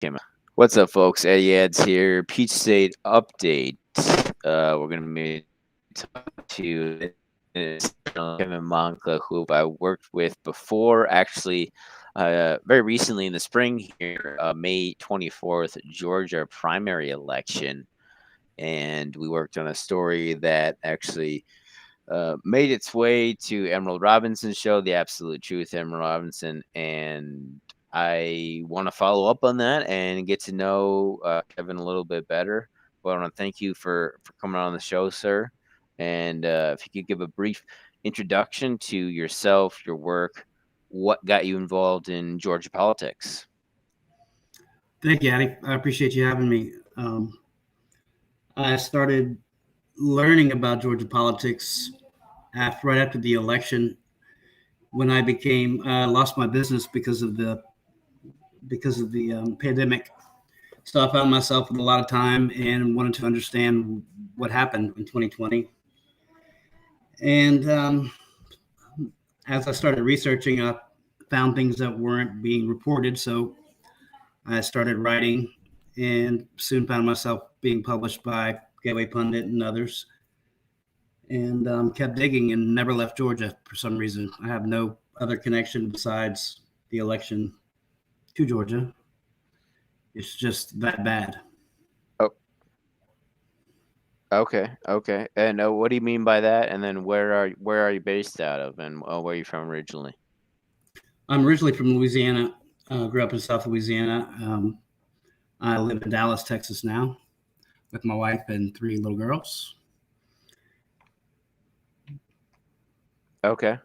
Came out. What's up, folks? Eddie Ads here. Peach State update. We're going to be talking to Kevin Moncla, who I worked with before, actually, very recently in the spring here, May 24th, Georgia primary election. And we worked on a story that actually made its way to Emerald Robinson's show, The Absolute Truth, Emerald Robinson, and I want to follow up on that and get to know Kevin a little bit better. But I want to thank you for coming on the show, sir. And if you could give a brief introduction to yourself, your work, what got you involved in Georgia politics? Thank you, Addie. I appreciate you having me. I started learning about Georgia politics right after the election when I became lost my business because of the pandemic. So I found myself with a lot of time and wanted to understand what happened in 2020. And as I started researching, I found things that weren't being reported. So I started writing and soon found myself being published by Gateway Pundit and others, and kept digging and never left Georgia for some reason. I have no other connection besides the election to Georgia. It's just that bad. Oh, okay. And what do you mean by that? And then where are you based out of, and where are you from originally? I'm originally from Louisiana. Grew up in South Louisiana. I live in Dallas, Texas now, with my wife and three little girls. Okay.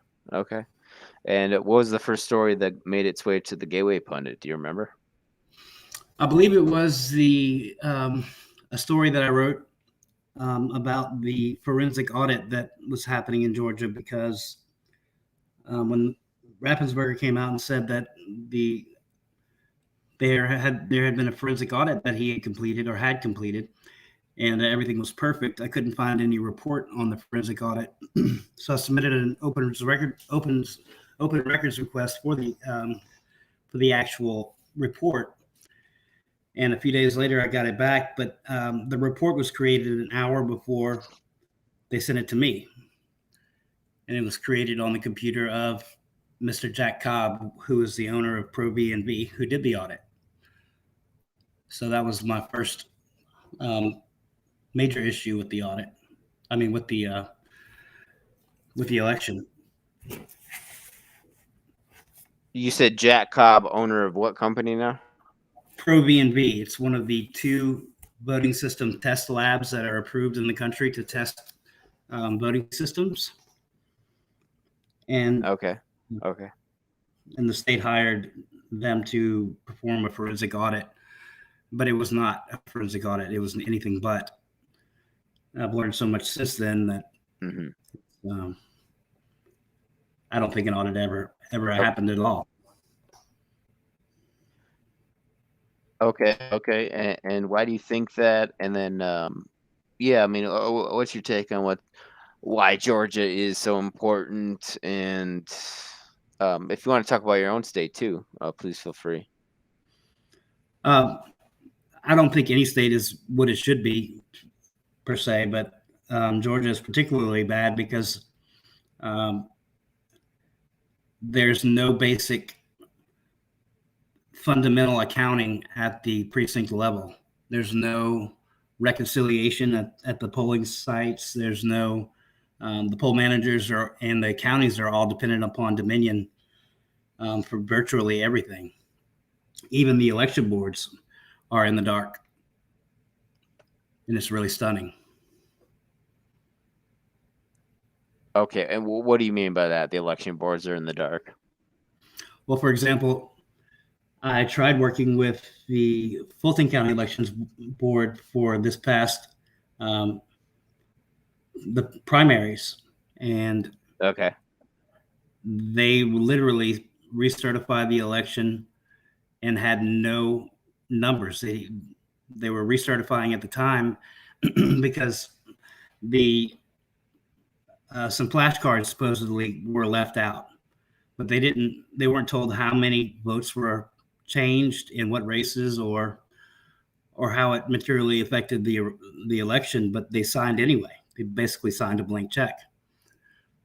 And what was the first story that made its way to the Gateway Pundit? Do you remember? I believe it was the a story that I wrote about the forensic audit that was happening in Georgia because when Raffensperger came out and said that the there had been a forensic audit that he had completed, and everything was perfect. I couldn't find any report on the forensic audit, so I submitted an open records request for the actual report. And a few days later, I got it back, but the report was created an hour before they sent it to me, and it was created on the computer of Mr. Jack Cobb, who is the owner of Pro V&V, who did the audit. So that was my first um, major issue with the audit. I mean, with the election. You said Jack Cobb, owner of what company now? Pro V&V. It's one of the two voting system test labs that are approved in the country to test voting systems. And Okay. and the state hired them to perform a forensic audit, but it was not a forensic audit. It was anything but. I've learned so much since then that hmm um, I don't think an audit ever happened at all. Okay. And why do you think that? And then, yeah, I mean, what's your take on why Georgia is so important? And if you want to talk about your own state too, please feel free. Um, I don't think any state is what it should be per se, but Georgia is particularly bad because um, there's no basic fundamental accounting at the precinct level. There's no reconciliation at the polling sites. There's no the poll managers and the counties are all dependent upon Dominion for virtually everything. Even the election boards are in the dark, and it's really stunning. Okay, and what do you mean by that? The election boards are in the dark. Well, for example, I tried working with the Fulton County Elections Board for this past um, the primaries, and Okay. they literally recertified the election and had no numbers. They were recertifying at the time because the some flashcards supposedly were left out, but they weren't told how many votes were changed in what races or how it materially affected the election, but they signed anyway. They basically signed a blank check,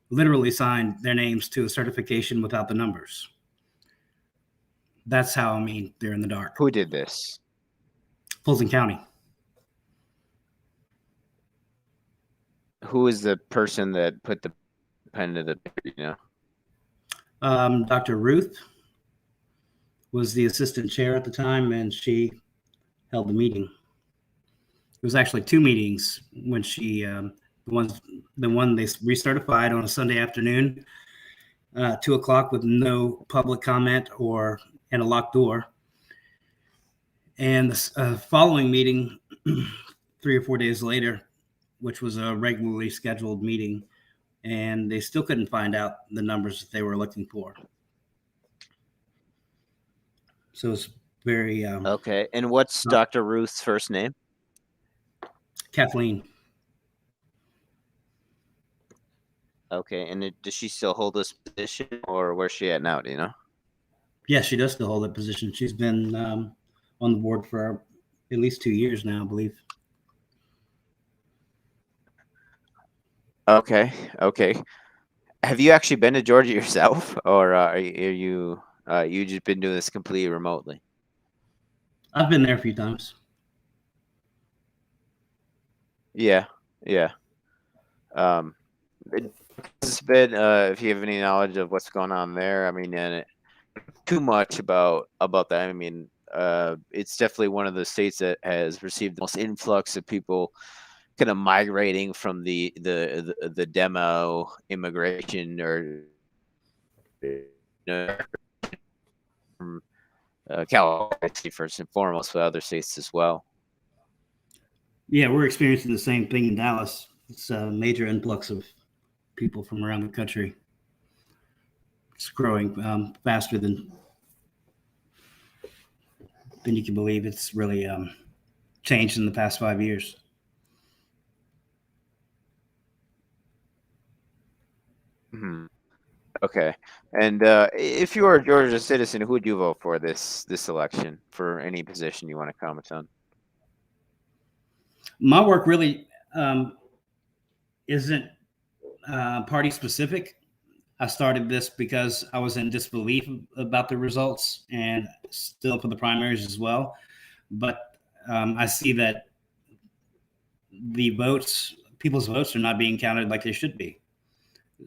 literally signed their names to a certification without the numbers. That's how, I mean, they're in the dark. Who did this? Fulton County. Who is the person that put the pen to the paper, you know? Dr. Ruth was the assistant chair at the time, and she held the meeting. It was actually two meetings when she, the one they recertified on a Sunday afternoon, 2:00 with no public comment and a locked door. And the following meeting, 3 or 4 days later, which was a regularly scheduled meeting, and they still couldn't find out the numbers that they were looking for. So it's very Okay. And what's Dr. Ruth's first name? Kathleen. Okay. And does she still hold this position, or where's she at now? Do you know? Yes, she does still hold that position. She's been on the board for at least 2 years now, I believe. Okay. Okay. Have you actually been to Georgia yourself, or are you just been doing this completely remotely? I've been there a few times. Yeah. Yeah. It's been, if you have any knowledge of what's going on there, I mean, and too much about that. I mean, it's definitely one of the states that has received the most influx of people kind of migrating from the demo immigration, or from California first and foremost, but other states as well. Yeah, we're experiencing the same thing in Dallas. It's a major influx of people from around the country. It's growing faster than you can believe. It's really changed in the past 5 years. Mm-hmm. Okay. And if you were a Georgia citizen, who would you vote for this election for any position you want to comment on? My work really isn't party specific. I started this because I was in disbelief about the results, and still for the primaries as well. But I see that people's votes are not being counted like they should be.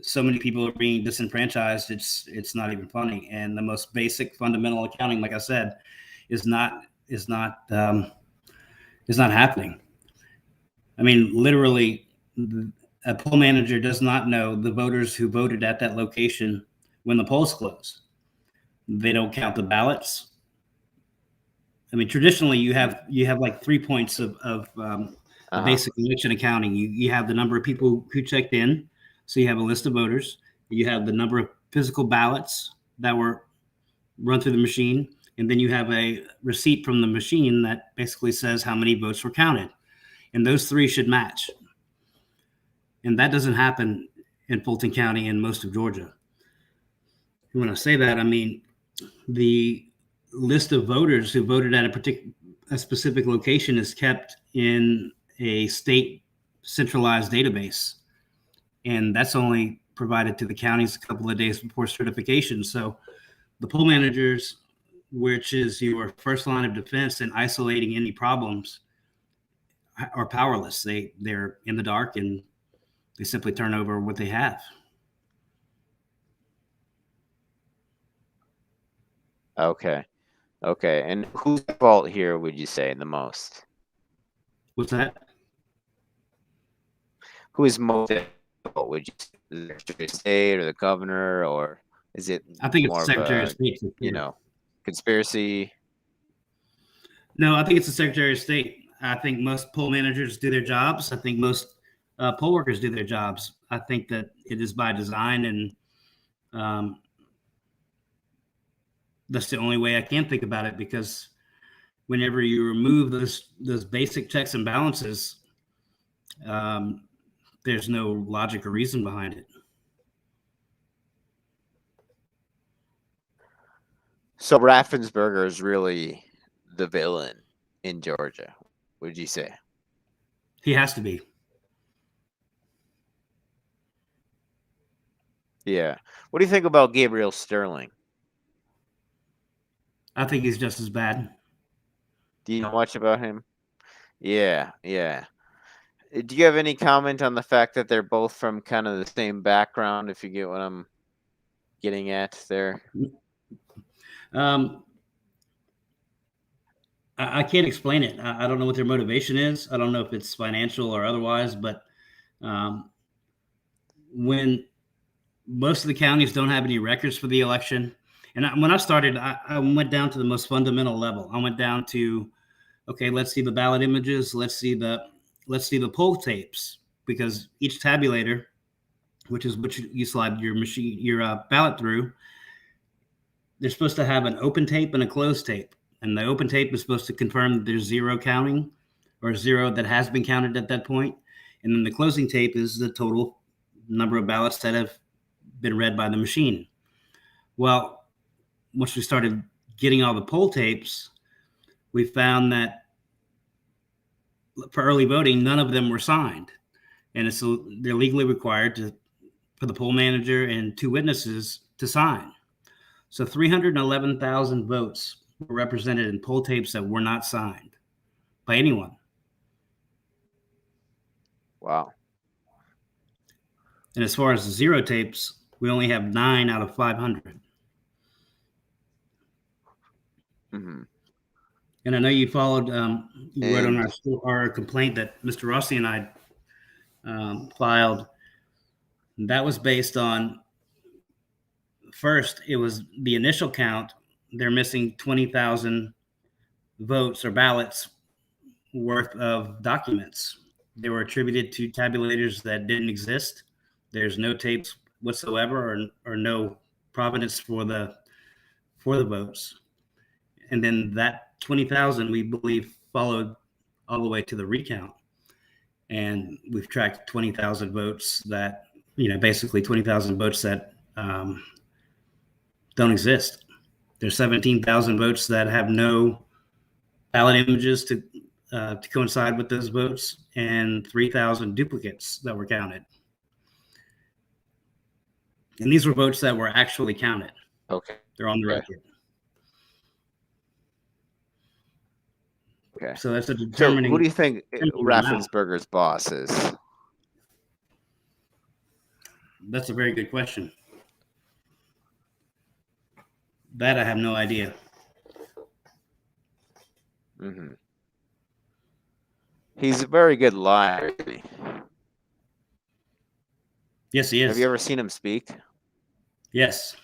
So many people are being disenfranchised. It's not even funny. And the most basic fundamental accounting, like I said, is not happening. I mean, literally, a poll manager does not know the voters who voted at that location when the polls close. They don't count the ballots. I mean, traditionally, you have like 3 points of basic election accounting. You have the number of people who checked in, so you have a list of voters. You have the number of physical ballots that were run through the machine, and then you have a receipt from the machine that basically says how many votes were counted. And those three should match. And that doesn't happen in Fulton County and most of Georgia. And when I say that, I mean the list of voters who voted at a specific location is kept in a state centralized database. And that's only provided to the counties a couple of days before certification. So the poll managers, which is your first line of defense in isolating any problems, are powerless. They're in the dark, and they simply turn over what they have. Okay. Okay. And whose fault here would you say the most? What's that? Who is most at fault? Would you say the Secretary of State or the governor, or is it I think it's more the Secretary of of State. conspiracy? No, I think it's the Secretary of State. I think most poll managers do their jobs. I think most poll workers do their jobs. I think that it is by design, and that's the only way I can think about it, because whenever you remove those basic checks and balances, there's no logic or reason behind it. So Raffensperger is really the villain in Georgia. Would you say? He has to be. Yeah. What do you think about Gabriel Sterling? I think he's just as bad. Do you know much about him? Yeah, yeah. Do you have any comment on the fact that they're both from kind of the same background, if you get what I'm getting at there? Um, I can't explain it. I don't know what their motivation is. I don't know if it's financial or otherwise, but um, when most of the counties don't have any records for the election, and when I started, I went down to the most fundamental level. I went down to, okay, let's see the ballot images, let's see the poll tapes, because each tabulator, which is which you slide your ballot through, they're supposed to have an open tape and a closed tape. And the open tape is supposed to confirm that there's zero counting or zero that has been counted at that point. And then the closing tape is the total number of ballots that have been read by the machine. Well, once we started getting all the poll tapes, we found that for early voting, none of them were signed. And so they're legally required for the poll manager and two witnesses to sign. So 311,000 votes were represented in poll tapes that were not signed by anyone. Wow. And as far as the zero tapes, we only have 9 out of 500. Hmm. And I know you followed, you wrote on And our complaint that Mr. Rossi and I filed. That was based on, first, it was the initial count. They're missing 20,000 votes or ballots worth of documents. They were attributed to tabulators that didn't exist. There's no tapes whatsoever, or no provenance for the votes. And then that 20,000, we believe, followed all the way to the recount. And we've tracked 20,000 votes that, basically 20,000 votes that don't exist. There's 17,000 votes that have no ballot images to coincide with those votes, and 3,000 duplicates that were counted. And these were votes that were actually counted. okay. They're on the record. Okay. So that's a So who do you think amount. Raffensperger's boss is? That's a very good question. That I have no idea. Hmm. He's a very good liar. Yes, he Have is. you ever seen him speak? Yes,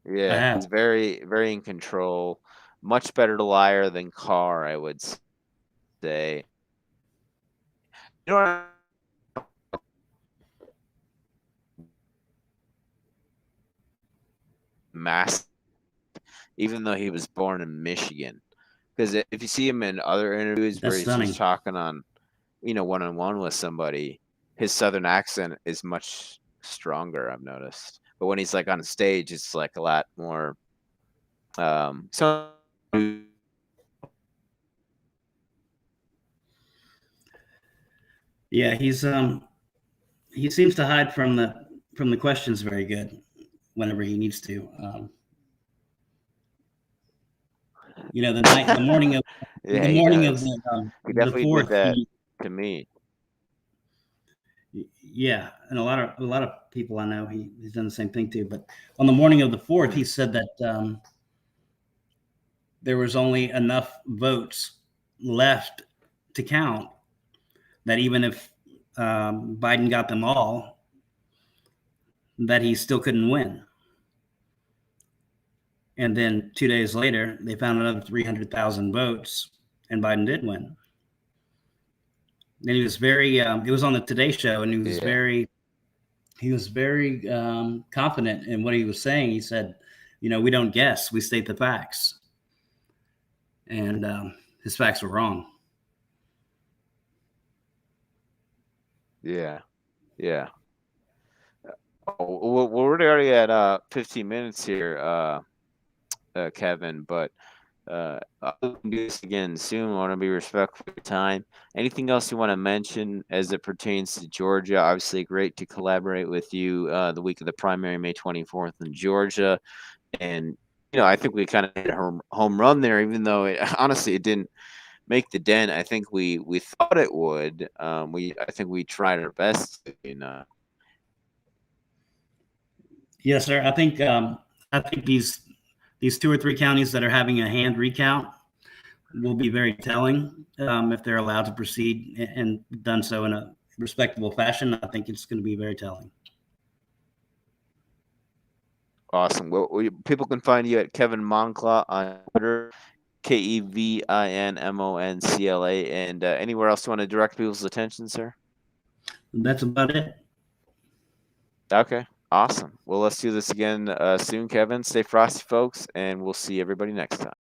I Yeah, have. he's very, very in control. Much better liar than Carr, I would say. You know what? Mass, even though he was born in Michigan, because if you see him in other interviews where That's he's just stunning. talking on, one on one with somebody, his southern accent is much stronger. I've noticed, but when he's like on stage, it's like a lot more. So Yeah, he seems to hide from the questions very good whenever he needs to. The morning of yeah, he does. He the definitely did fourth, that to me. yeah, and a lot of people I know, he's done the same thing too. But on the morning of the fourth, he said that there was only enough votes left to count, that even if Biden got them all, that he still couldn't win. And then 2 days later, they found another 300,000 votes, and Biden did win. And he was very, it was on the Today Show, and Yeah, he was very confident in what he was saying. He said, we don't guess, we state the facts. And his facts were wrong. yeah, yeah. Oh, we're already at 15 minutes here. Kevin, but I'll do this again soon. I want to be respectful of your time. Anything else you want to mention as it pertains to Georgia? Obviously, great to collaborate with you the week of the primary, May 24th in Georgia. And, I think we kind of hit a home run there, even though honestly, it didn't make the dent. I think we thought it would. I think we tried our best to. Yes, sir. I think these 2 or 3 counties that are having a hand recount will be very telling if they're allowed to proceed and done so in a respectable fashion. I think it's going to be very telling. Awesome. Well, people can find you at Kevin Moncla on Twitter, KevinMoncla, and anywhere else you want to direct people's attention, sir? That's about it. Okay, awesome. Well, let's do this again soon, Kevin. Stay frosty, folks, and we'll see everybody next time.